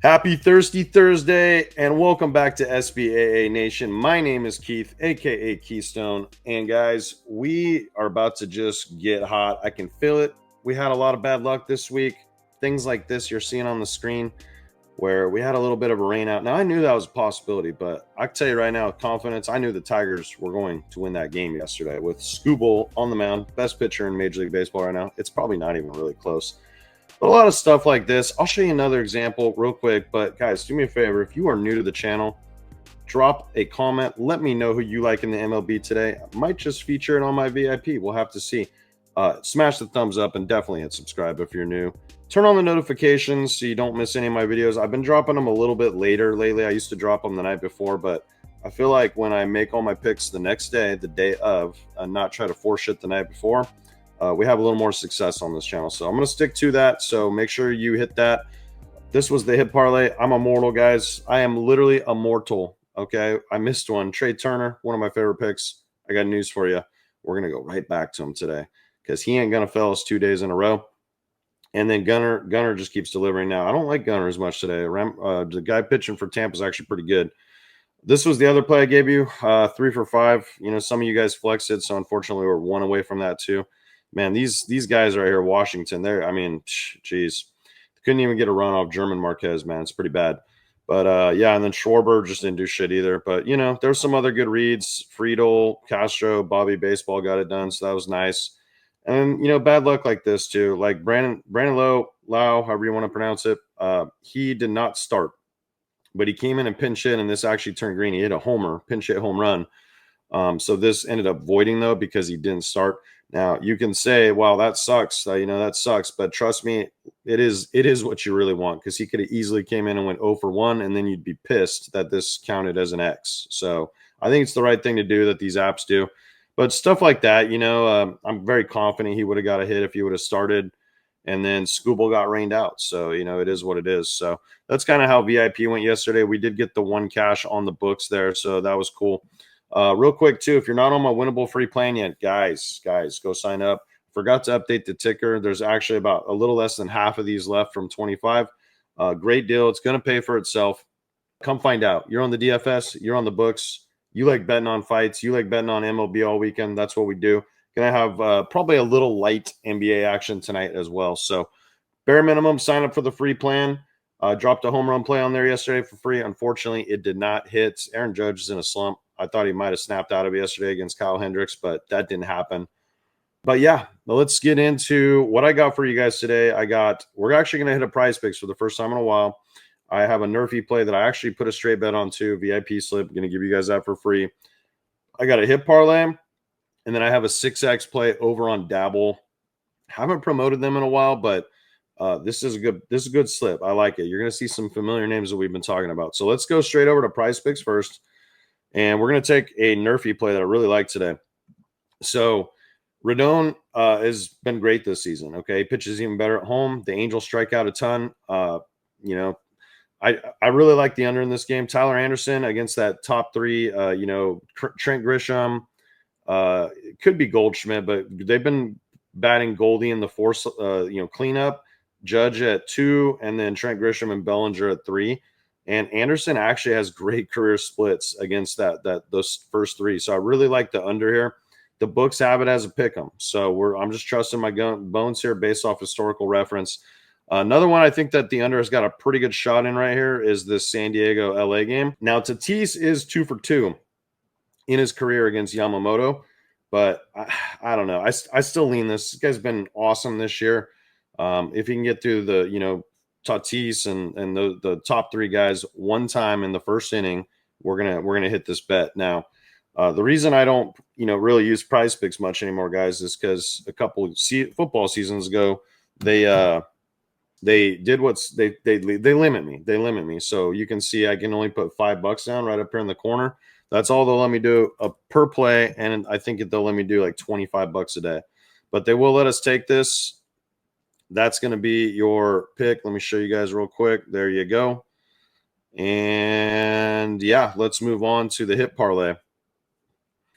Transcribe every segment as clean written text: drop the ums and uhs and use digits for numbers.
Happy Thirsty Thursday and welcome back to SBAA Nation. My name is Keith, aka Keystone. And guys, we are about to just get hot. I can feel it. We had a lot of bad luck this week. Things like this you're seeing on the screen where we had a little bit of a rain out. Now, I knew that was a possibility, but I can tell you right now with confidence, I knew the Tigers were going to win that game yesterday with Skubal on the mound, best pitcher in Major League Baseball right now. It's probably not even really close. But a lot of stuff like this. I'll show you another example real quick. But guys, do me a favor. If you are new to the channel, drop a comment. Let me know who you like in the MLB today. I might just feature it on my VIP. We'll have to see. Smash the thumbs up and definitely hit subscribe if you're new. Turn on the notifications so you don't miss any of my videos. I've been dropping them a little bit later lately. I used to drop them the night before, but I feel like when I make all my picks the next day, the day of, and not try to force shit the night before, we have a little more success on this channel. So I'm going to stick to that. So make sure you hit that. This was the hit parlay. I'm immortal, guys. I am literally immortal. Okay. I missed one. Trey Turner, one of my favorite picks. I got news for you. We're going to go right back to him today because he ain't going to fail us 2 days in a row. And then Gunner just keeps delivering now. I don't like Gunner as much today. The guy pitching for Tampa is actually pretty good. This was the other play I gave you, 3 for 5. You know, some of you guys flexed it, so unfortunately we're one away from that too. Man, these guys right here, Washington, I mean, geez, couldn't even get a run off German Marquez, man. It's pretty bad. But yeah, and then Schwarber just didn't do shit either. But you know, there's some other good reads. Friedel, Castro, Bobby Baseball got it done, so that was nice. And you know, bad luck like this too. Like Brandon Lau, however you want to pronounce it, he did not start, but he came in and pinch hit, and this actually turned green. He hit a homer, pinch hit home run. So this ended up voiding though because he didn't start. Now you can say, "Wow, that sucks." You know, that sucks. But trust me, it is what you really want because he could have easily came in and went 0 for 1, and then you'd be pissed that this counted as an X. So I think it's the right thing to do that these apps do. But stuff like that, you know, I'm very confident he would have got a hit if he would have started, and then Scooble got rained out. So you know, it is what it is. So that's kind of how VIP went yesterday. We did get the 1 cash on the books there, so that was cool. Real quick too, if you're not on my winnable free plan yet, guys, go sign up. Forgot to update the ticker. There's actually about a little less than half of these left from 25. Great deal. It's going to pay for itself. Come find out. You're on the DFS. You're on the books. You like betting on fights. You like betting on MLB all weekend. That's what we do. Going to have probably a little light NBA action tonight as well. So bare minimum, sign up for the free plan. Dropped a home run play on there yesterday for free. Unfortunately, it did not hit. Aaron Judge is in a slump. I thought he might have snapped out of it yesterday against Kyle Hendricks, but that didn't happen. But yeah, let's get into what I got for you guys today. We're actually going to hit a prize picks for the first time in a while. I have a Nrfis play that I actually put a straight bet on too, VIP slip. Going to give you guys that for free. I got a hit parlay, and then I have a 6X play over on Dabble. Haven't promoted them in a while, but this is a good slip. I like it. You're going to see some familiar names that we've been talking about. So let's go straight over to prize picks first. And we're going to take a Nrfis play that I really like today. So Rodon has been great this season. Okay. He pitches even better at home. The Angels strike out a ton. You know, I really like the under in this game. Tyler Anderson against that top 3, you know, Trent Grisham, it could be Goldschmidt, but they've been batting Goldie in the 4, you know, cleanup. Judge at 2, and then Trent Grisham and Bellinger at 3. And Anderson actually has great career splits against those first 3. So I really like the under here. The books have it as a pick 'em. So I'm just trusting my bones here based off historical reference. Another one I think that the under has got a pretty good shot in right here is this San Diego LA game. Now Tatis is 2 for 2 in his career against Yamamoto, but I don't know. I still lean this. This guy's been awesome this year. If he can get through the, you know, Tatis and the top 3 guys one time in the first inning, we're gonna hit this bet. Now, the reason I don't, you know, really use prize picks much anymore, guys, is because a couple football seasons ago, they did they limit me. They limit me. So you can see I can only put $5 down right up here in the corner. That's all they'll let me do per play, and I think they'll let me do like $25 a day. But they will let us take this. That's going to be your pick. Let me show you guys real quick. There you go. And yeah, let's move on to the hit parlay.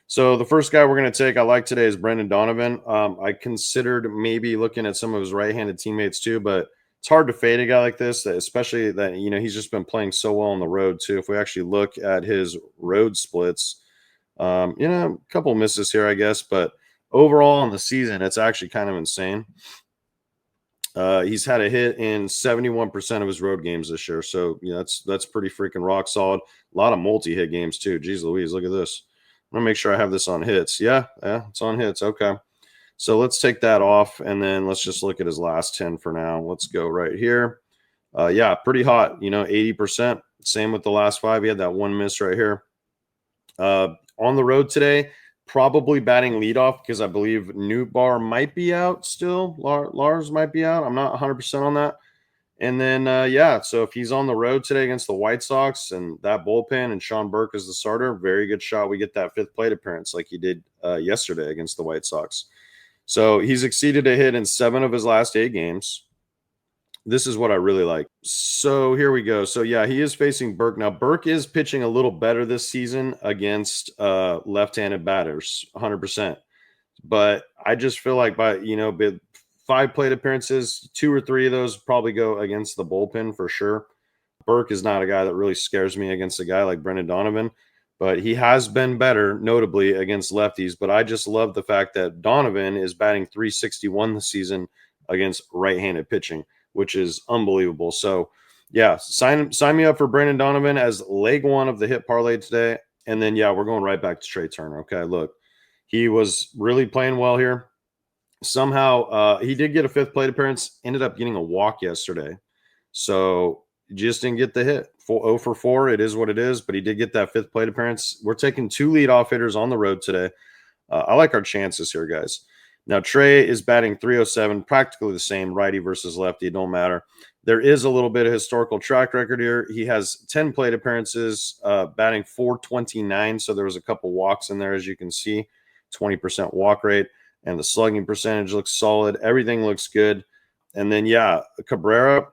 So the first guy we're going to take I like today is Brendan Donovan. I considered maybe looking at some of his right-handed teammates too, but It's hard to fade a guy like this, especially that, he's just been playing so well on the road too. If we actually look at his road splits, a couple misses here, I guess, but overall in the season, it's actually kind of insane. He's had a hit in 71% of his road games this year. So, that's pretty freaking rock solid. A lot of multi-hit games too. Jeez Louise, look at this. I'm gonna make sure I have this on hits. Yeah, it's on hits. Okay. So let's take that off and then let's just look at his last 10 for now. Let's go right here. Yeah, pretty hot, 80%. Same with the last 5. He had that one miss right here. On the road today, probably batting leadoff because I believe Newt Bar might be out still. Lars might be out. I'm not 100% on that. And then, yeah, so if he's on the road today against the White Sox and that bullpen and Sean Burke is the starter, very good shot. We get that 5th plate appearance like he did yesterday against the White Sox. So he's exceeded a hit in 7 of his last 8 games. This is what I really like. So here we go. So yeah, he is facing Burke. Now, Burke is pitching a little better this season against left-handed batters, 100%. But I just feel like by, 5 plate appearances, 2 or 3 of those probably go against the bullpen for sure. Burke is not a guy that really scares me against a guy like Brendan Donovan, but he has been better, notably against lefties. But I just love the fact that Donovan is batting 361 this season against right-handed pitching, which is unbelievable. So, yeah, sign me up for Brendan Donovan as leg 1 of the hit parlay today. And then, yeah, we're going right back to Trey Turner. Okay, look, he was really playing well here. Somehow, he did get a 5th plate appearance, ended up getting a walk yesterday. So, just didn't get the hit. 0 for 4. It is what it is, but he did get that 5th plate appearance. We're taking 2 leadoff hitters on the road today. I like our chances here, guys. Now, Trey is batting 307, practically the same, righty versus lefty. It don't matter. There is a little bit of historical track record here. He has 10 plate appearances, batting 429. So there was a couple walks in there, as you can see, 20% walk rate. And the slugging percentage looks solid. Everything looks good. And then, yeah, Cabrera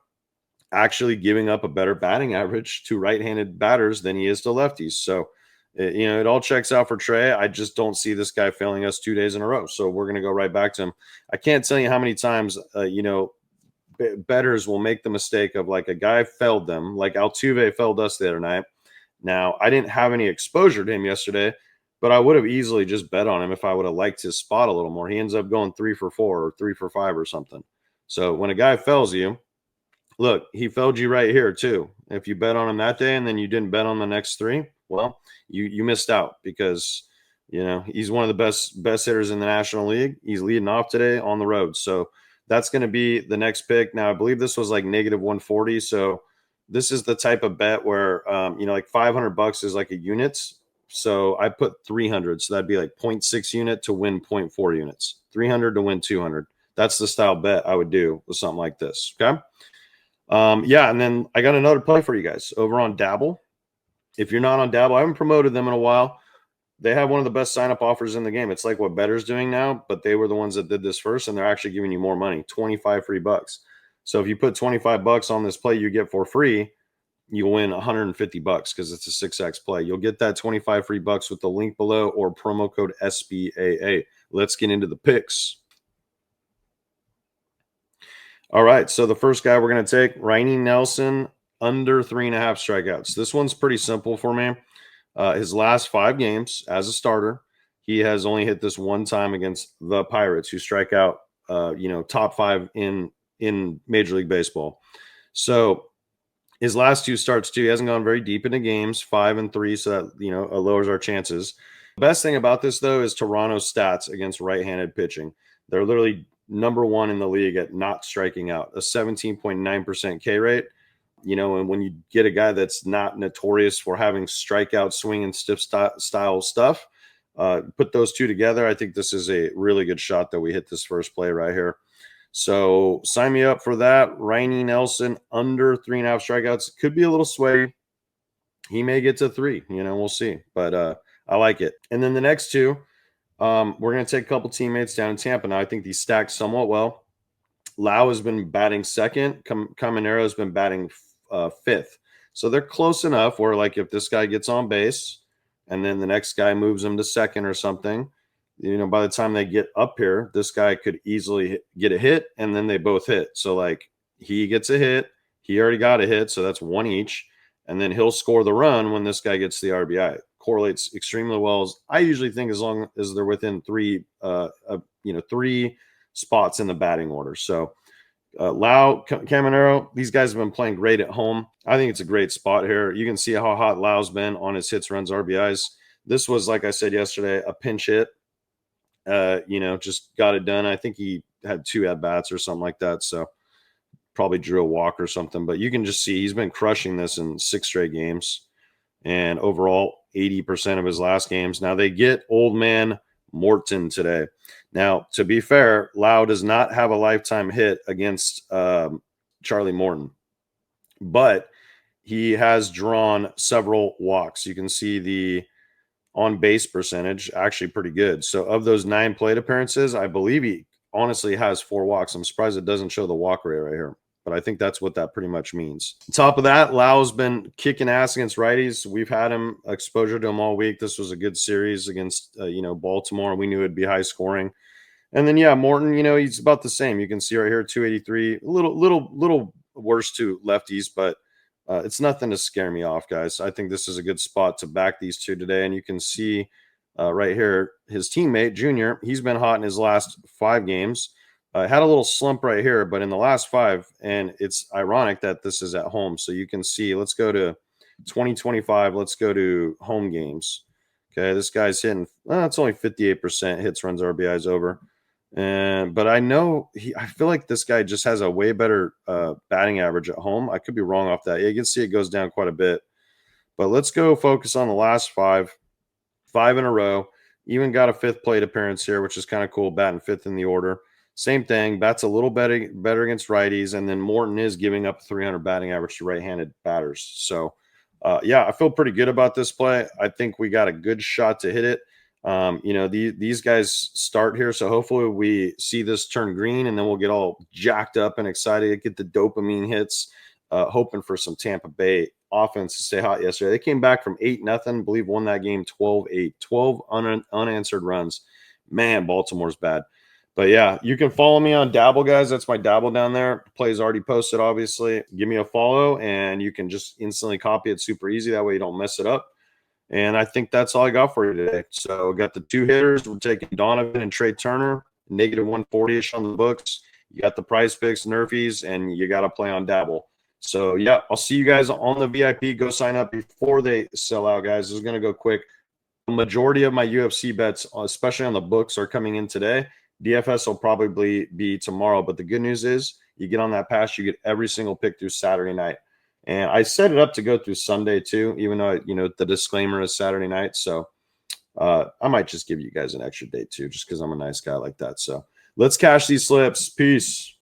actually giving up a better batting average to right-handed batters than he is to lefties. So, it all checks out for Trey. I just don't see this guy failing us 2 days in a row. So we're going to go right back to him. I can't tell you how many times, bettors will make the mistake of like a guy failed them, like Altuve failed us the other night. Now, I didn't have any exposure to him yesterday, but I would have easily just bet on him if I would have liked his spot a little more. He ends up going 3 for 4 or 3 for 5 or something. So when a guy fails you, look, he failed you right here too. If you bet on him that day and then you didn't bet on the next 3, well, you missed out because he's one of the best hitters in the National League. He's leading off today on the road. So that's going to be the next pick. Now, I believe this was like negative 140. So this is the type of bet where like $500 is like a unit. So I put 300. So that'd be like 0.6 unit to win 0.4 units, 300 to win 200. That's the style bet I would do with something like this. Okay. Yeah, and then I got another play for you guys over on Dabble. If you're not on Dabble, I haven't promoted them in a while. They have one of the best sign-up offers in the game. It's like what Better's doing now, but they were the ones that did this first, and they're actually giving you more money, 25 free bucks. So if you put 25 bucks on this play you get for free, you'll win 150 bucks because it's a 6x play. You'll get that 25 free bucks with the link below or promo code SBAA. Let's get into the picks. All right, so the first guy we're going to take, Rainy Nelson, under 3.5 strikeouts. This one's pretty simple for me. His last 5 games as a starter, he has only hit this one time against the Pirates, who strike out, top 5 in Major League Baseball. So his last 2 starts too, he hasn't gone very deep into games, 5 and 3, so that lowers our chances. The best thing about this though is Toronto's stats against right-handed pitching. They're literally number 1 in the league at not striking out, a 17.9% K rate. And when you get a guy that's not notorious for having strikeout, swing, and stiff style stuff, put those 2 together, I think this is a really good shot that we hit this first play right here. So sign me up for that. Rainy Nelson, under 3.5 strikeouts. Could be a little sway. He may get to 3, we'll see. But I like it. And then the next 2, we're going to take a couple teammates down in Tampa. Now, I think these stack somewhat well. Lau has been batting second. Caminero has been batting 5th. So they're close enough where, like, if this guy gets on base and then the next guy moves him to second or something, by the time they get up here, this guy could easily get a hit and then they both hit. So, like, he gets a hit. He already got a hit, so that's one each. And then he'll score the run when this guy gets the RBI. Correlates extremely well. I usually think as long as they're within three spots in the batting order. So Lau, Caminero, these guys have been playing great at home. I think it's a great spot here. You can see how hot Lau's been on his hits, runs, RBIs. This was, like I said yesterday, a pinch hit. Just got it done. I think he had 2 at-bats or something like that. So probably drew a walk or something. But you can just see he's been crushing this in 6 straight games. And overall, 80% of his last games. Now they get old man Morton today. Now, to be fair, Lau does not have a lifetime hit against Charlie Morton, but he has drawn several walks. You can see the on base percentage actually pretty good. So of those 9 plate appearances, I believe he honestly has 4 walks. I'm surprised it doesn't show the walk rate right here, but I think that's what that pretty much means. On top of that, Lau's been kicking ass against righties. We've had him exposure to him all week. This was a good series against Baltimore. We knew it'd be high scoring. And then Morton, he's about the same. You can see right here 283, a little worse to lefties, but it's nothing to scare me off, guys. I think this is a good spot to back these two today. And you can see right here his teammate Junior. He's been hot in his last 5 games. Had a little slump right here, but in the last 5, and it's ironic that this is at home. So you can see, let's go to 2025. Let's go to home games. Okay, this guy's hitting, it's only 58% hits, runs, RBIs over. But I feel like this guy just has a way better batting average at home. I could be wrong off that. Yeah, you can see it goes down quite a bit. But let's go focus on the last 5 in a row. Even got a 5th plate appearance here, which is kind of cool, batting 5th in the order. Same thing. Bats a little better against righties, and then Morton is giving up 300 batting average to right-handed batters. So, I feel pretty good about this play. I think we got a good shot to hit it. These guys start here, so hopefully we see this turn green, and then we'll get all jacked up and excited, get the dopamine hits, hoping for some Tampa Bay offense to stay hot yesterday. They came back from 8-0, believe won that game 12-8, 12 unanswered runs. Man, Baltimore's bad. But yeah, you can follow me on Dabble, guys. That's my Dabble down there. Play's already posted, obviously. Give me a follow, and you can just instantly copy it super easy. That way you don't mess it up. And I think that's all I got for you today. So got the 2 hitters. We're taking Donovan and Trey Turner, negative 140-ish on the books. You got the price picks, Nrfis, and you got to play on Dabble. So, I'll see you guys on the VIP. Go sign up before they sell out, guys. This is going to go quick. The majority of my UFC bets, especially on the books, are coming in today. DFS will probably be tomorrow. But the good news is you get on that pass, you get every single pick through Saturday night. And I set it up to go through Sunday too, even though, the disclaimer is Saturday night. So I might just give you guys an extra day too, just because I'm a nice guy like that. So let's cash these slips. Peace.